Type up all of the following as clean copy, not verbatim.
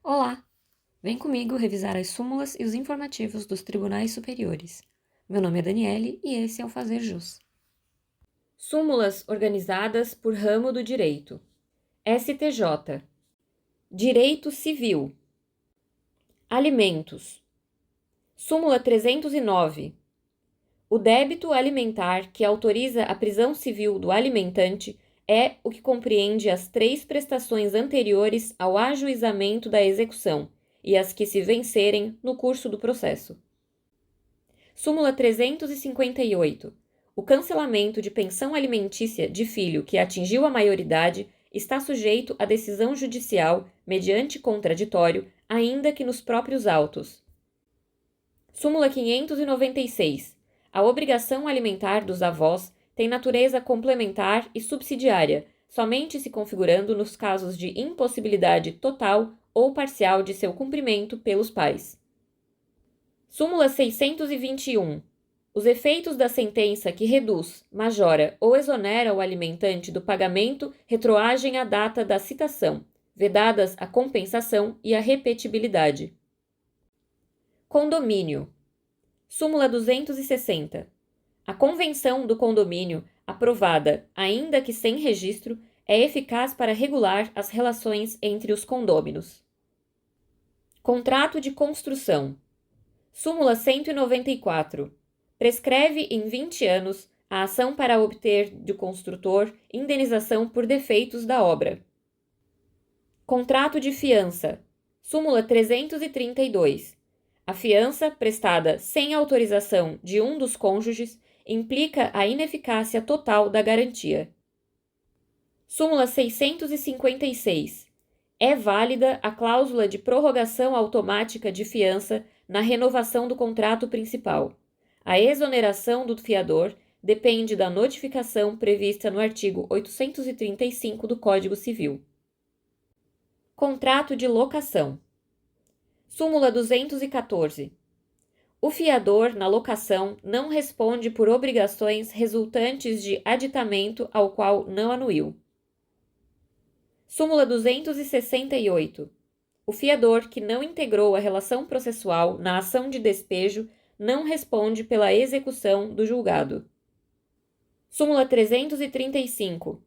Olá! Vem comigo revisar as súmulas e os informativos dos tribunais superiores. Meu nome é Daniele e esse é o Fazer Jus. Súmulas organizadas por ramo do direito. STJ. Direito Civil. Alimentos. Súmula 309. O débito alimentar que autoriza a prisão civil do alimentante é o que compreende as 3 prestações anteriores ao ajuizamento da execução e as que se vencerem no curso do processo. Súmula 358. O cancelamento de pensão alimentícia de filho que atingiu a maioridade está sujeito à decisão judicial mediante contraditório, ainda que nos próprios autos. Súmula 596. A obrigação alimentar dos avós tem natureza complementar e subsidiária, somente se configurando nos casos de impossibilidade total ou parcial de seu cumprimento pelos pais. Súmula 621. Os efeitos da sentença que reduz, majora ou exonera o alimentante do pagamento retroagem à data da citação, vedadas a compensação e a repetibilidade. Condomínio. Súmula 260. A convenção do condomínio, aprovada, ainda que sem registro, é eficaz para regular as relações entre os condôminos. Contrato de construção. Súmula 194. Prescreve em 20 anos a ação para obter do construtor indenização por defeitos da obra. Contrato de fiança. Súmula 332. A fiança prestada sem autorização de um dos cônjuges implica a ineficácia total da garantia. Súmula 656. É válida a cláusula de prorrogação automática de fiança na renovação do contrato principal. A exoneração do fiador depende da notificação prevista no artigo 835 do Código Civil. Contrato de locação. Súmula 214. O fiador, na locação, não responde por obrigações resultantes de aditamento ao qual não anuiu. Súmula 268. O fiador que não integrou a relação processual na ação de despejo não responde pela execução do julgado. Súmula 335.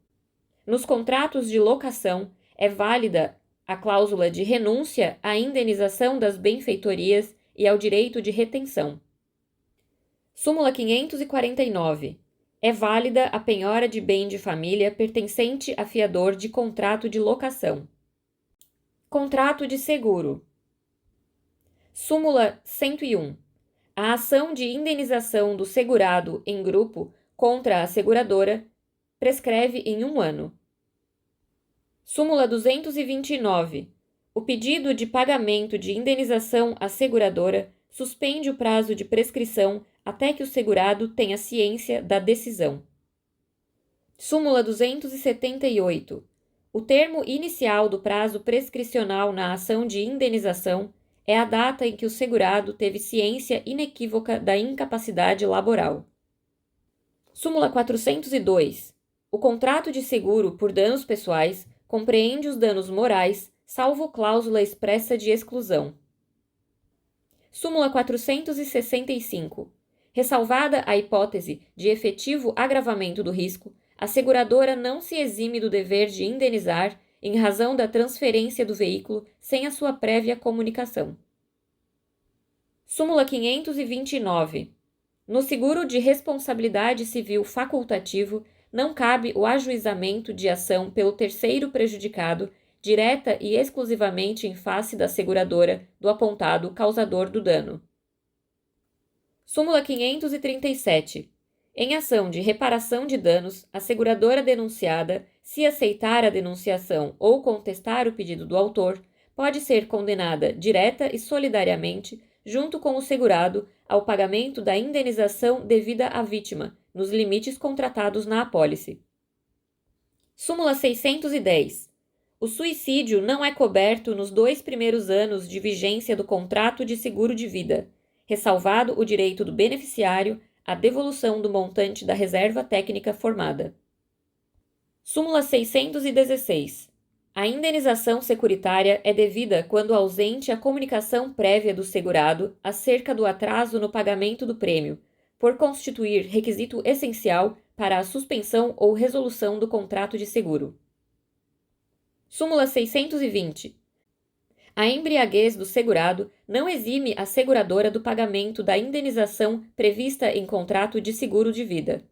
Nos contratos de locação, é válida a cláusula de renúncia à indenização das benfeitorias e ao direito de retenção. Súmula 549. É válida a penhora de bem de família pertencente a fiador de contrato de locação. Contrato de seguro. Súmula 101. A ação de indenização do segurado em grupo contra a seguradora prescreve em 1 ano. Súmula 229. O pedido de pagamento de indenização à seguradora suspende o prazo de prescrição até que o segurado tenha ciência da decisão. Súmula 278. O termo inicial do prazo prescricional na ação de indenização é a data em que o segurado teve ciência inequívoca da incapacidade laboral. Súmula 402. O contrato de seguro por danos pessoais compreende os danos morais, salvo cláusula expressa de exclusão. Súmula 465. Ressalvada a hipótese de efetivo agravamento do risco, a seguradora não se exime do dever de indenizar em razão da transferência do veículo sem a sua prévia comunicação. Súmula 529. No seguro de responsabilidade civil facultativo, não cabe o ajuizamento de ação pelo terceiro prejudicado, direta e exclusivamente em face da seguradora do apontado causador do dano. Súmula 537. Em ação de reparação de danos, a seguradora denunciada, se aceitar a denunciação ou contestar o pedido do autor, pode ser condenada direta e solidariamente, junto com o segurado, ao pagamento da indenização devida à vítima, nos limites contratados na apólice. Súmula 610. O suicídio não é coberto nos 2 primeiros anos de vigência do contrato de seguro de vida, ressalvado o direito do beneficiário à devolução do montante da reserva técnica formada. Súmula 616. A indenização securitária é devida quando ausente a comunicação prévia do segurado acerca do atraso no pagamento do prêmio, por constituir requisito essencial para a suspensão ou resolução do contrato de seguro. Súmula 620. A embriaguez do segurado não exime a seguradora do pagamento da indenização prevista em contrato de seguro de vida.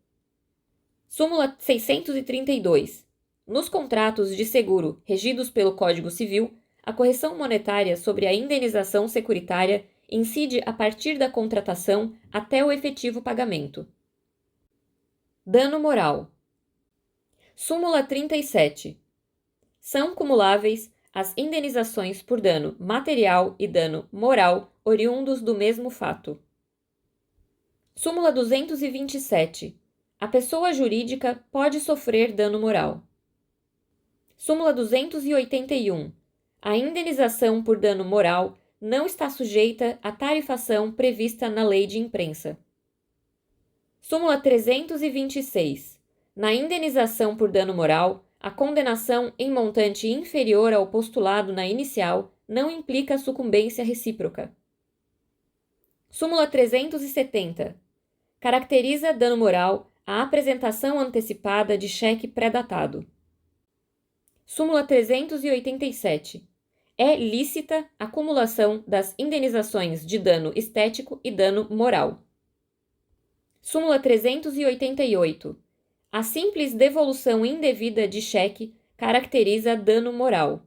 Súmula 632. Nos contratos de seguro regidos pelo Código Civil, a correção monetária sobre a indenização securitária incide a partir da contratação até o efetivo pagamento. Dano moral. Súmula 37. São cumuláveis as indenizações por dano material e dano moral oriundos do mesmo fato. Súmula 227. A pessoa jurídica pode sofrer dano moral. Súmula 281. A indenização por dano moral não está sujeita à tarifação prevista na Lei de Imprensa. Súmula 326. Na indenização por dano moral, a condenação em montante inferior ao postulado na inicial não implica sucumbência recíproca. Súmula 370. Caracteriza dano moral a apresentação antecipada de cheque pré-datado. Súmula 387. É lícita a acumulação das indenizações de dano estético e dano moral. Súmula 388. A simples devolução indevida de cheque caracteriza dano moral.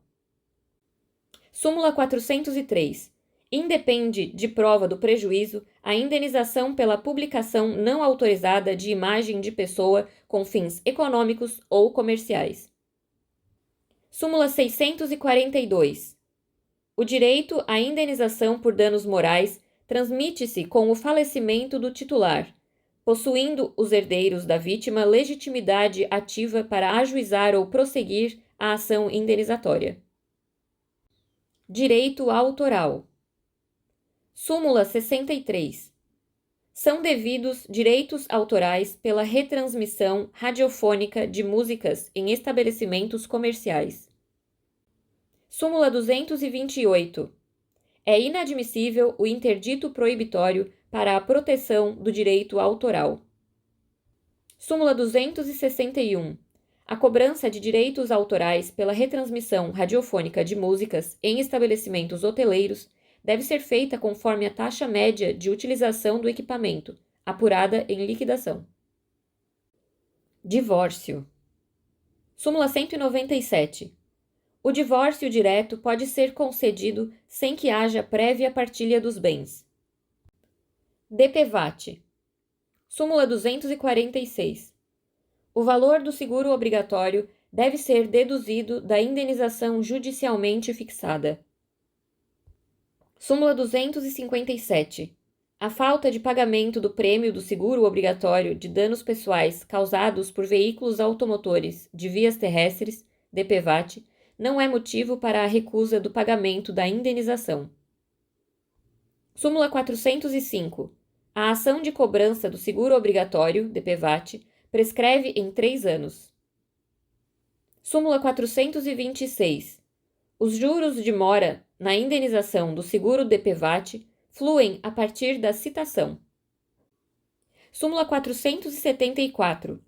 Súmula 403. Independe de prova do prejuízo a indenização pela publicação não autorizada de imagem de pessoa com fins econômicos ou comerciais. Súmula 642. O direito à indenização por danos morais transmite-se com o falecimento do titular, possuindo os herdeiros da vítima legitimidade ativa para ajuizar ou prosseguir a ação indenizatória. Direito autoral. Súmula 63. São devidos direitos autorais pela retransmissão radiofônica de músicas em estabelecimentos comerciais. Súmula 228. É inadmissível o interdito proibitório para a proteção do direito autoral. Súmula 261. A cobrança de direitos autorais pela retransmissão radiofônica de músicas em estabelecimentos hoteleiros deve ser feita conforme a taxa média de utilização do equipamento, apurada em liquidação. Divórcio. Súmula 197. O divórcio direto pode ser concedido sem que haja prévia partilha dos bens. DPVAT. Súmula 246. O valor do seguro obrigatório deve ser deduzido da indenização judicialmente fixada. Súmula 257. A falta de pagamento do prêmio do seguro obrigatório de danos pessoais causados por veículos automotores de vias terrestres, DPVAT, não é motivo para a recusa do pagamento da indenização. Súmula 405. A ação de cobrança do seguro obrigatório, DPVAT, prescreve em 3 anos. Súmula 426. Os juros de mora na indenização do seguro DPVAT fluem a partir da citação. Súmula 474.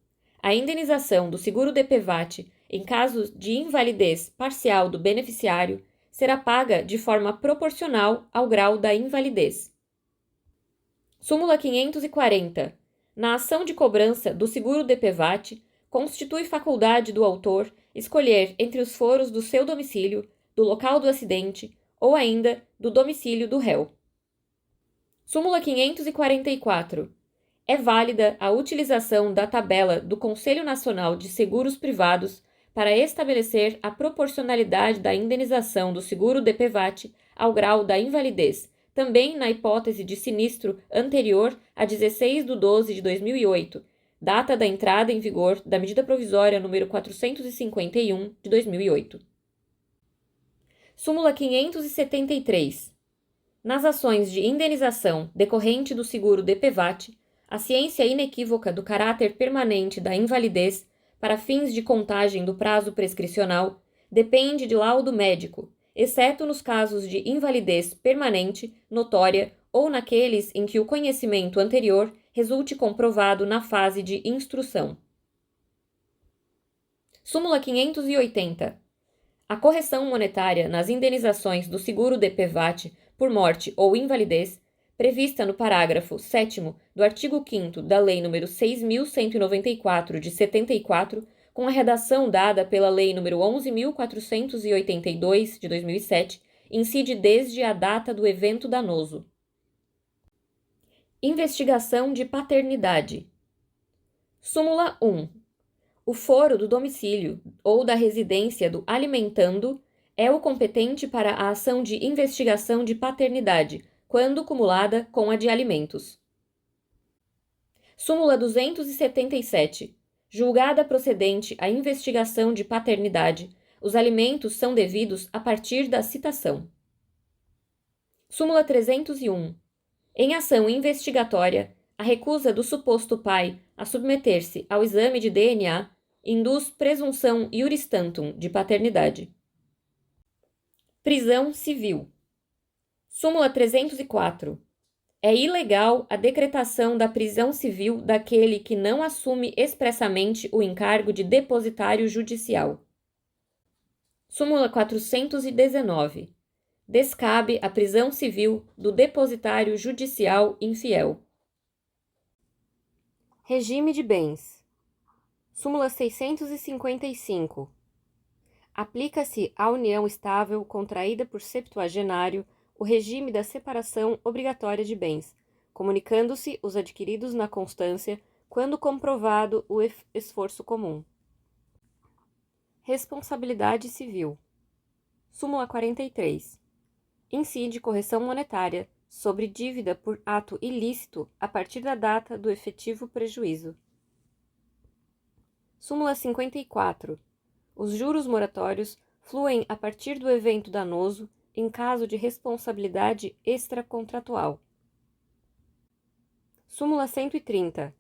A indenização do seguro DPVAT em caso de invalidez parcial do beneficiário será paga de forma proporcional ao grau da invalidez. Súmula 540. Na ação de cobrança do seguro DPVAT, constitui faculdade do autor escolher entre os foros do seu domicílio, do local do acidente ou ainda do domicílio do réu. Súmula 544. É válida a utilização da tabela do Conselho Nacional de Seguros Privados para estabelecer a proporcionalidade da indenização do seguro DPVAT ao grau da invalidez, também na hipótese de sinistro anterior a 16/12/2008, data da entrada em vigor da medida provisória número 451 de 2008. Súmula 573. Nas ações de indenização decorrente do seguro DPVAT, a ciência inequívoca do caráter permanente da invalidez para fins de contagem do prazo prescricional depende de laudo médico, exceto nos casos de invalidez permanente, notória ou naqueles em que o conhecimento anterior resulte comprovado na fase de instrução. Súmula 580. A correção monetária nas indenizações do seguro DPVAT por morte ou invalidez, prevista no parágrafo 7º do artigo 5º da Lei nº 6.194, de 74, com a redação dada pela Lei nº 11.482, de 2007, incide desde a data do evento danoso. Investigação de paternidade. Súmula 1. O foro do domicílio ou da residência do alimentando é o competente para a ação de investigação de paternidade, quando cumulada com a de alimentos. Súmula 277. Julgada procedente a investigação de paternidade, os alimentos são devidos a partir da citação. Súmula 301. Em ação investigatória, a recusa do suposto pai a submeter-se ao exame de DNA induz presunção iuris tantum de paternidade. Prisão civil. Súmula 304. É ilegal a decretação da prisão civil daquele que não assume expressamente o encargo de depositário judicial. Súmula 419. Descabe a prisão civil do depositário judicial infiel. Regime de bens. Súmula 655. Aplica-se à união estável contraída por septuagenário o regime da separação obrigatória de bens, comunicando-se os adquiridos na constância quando comprovado o esforço comum. Responsabilidade civil. Súmula 43. Incide correção monetária sobre dívida por ato ilícito a partir da data do efetivo prejuízo. Súmula 54. Os juros moratórios fluem a partir do evento danoso em caso de responsabilidade extracontratual. Súmula 130.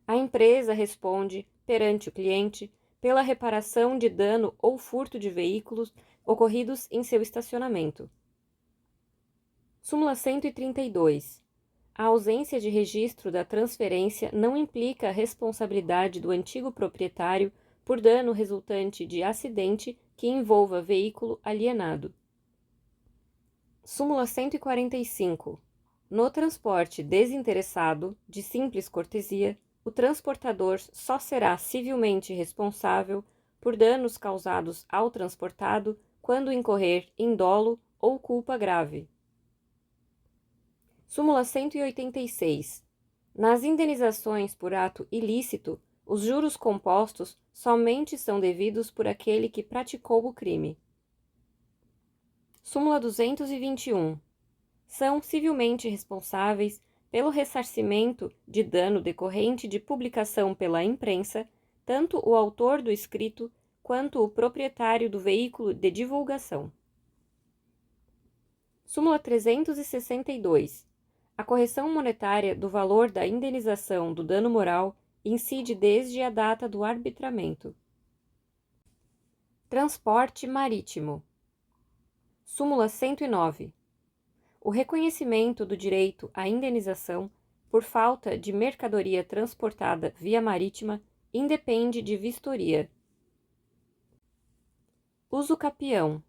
A empresa responde, perante o cliente, pela reparação de dano ou furto de veículos ocorridos em seu estacionamento. Súmula 132. A ausência de registro da transferência não implica a responsabilidade do antigo proprietário por dano resultante de acidente que envolva veículo alienado. Súmula 145. No transporte desinteressado, de simples cortesia, o transportador só será civilmente responsável por danos causados ao transportado quando incorrer em dolo ou culpa grave. Súmula 186. Nas indenizações por ato ilícito, os juros compostos somente são devidos por aquele que praticou o crime. Súmula 221. São civilmente responsáveis pelo ressarcimento de dano decorrente de publicação pela imprensa, tanto o autor do escrito quanto o proprietário do veículo de divulgação. Súmula 362. A correção monetária do valor da indenização do dano moral incide desde a data do arbitramento. Transporte marítimo. Súmula 109. O reconhecimento do direito à indenização por falta de mercadoria transportada via marítima independe de vistoria. Uso capião.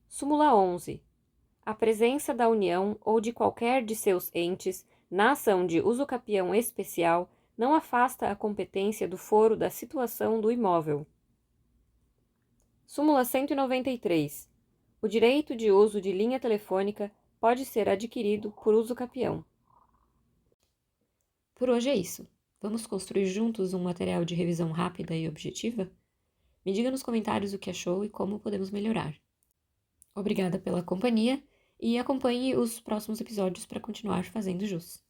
Súmula 11. A presença da União ou de qualquer de seus entes na ação de uso capião especial não afasta a competência do foro da situação do imóvel. Súmula 193. O direito de uso de linha telefônica pode ser adquirido por uso capião. Por hoje é isso. Vamos construir juntos um material de revisão rápida e objetiva? Me diga nos comentários o que achou e como podemos melhorar. Obrigada pela companhia e acompanhe os próximos episódios para continuar fazendo jus.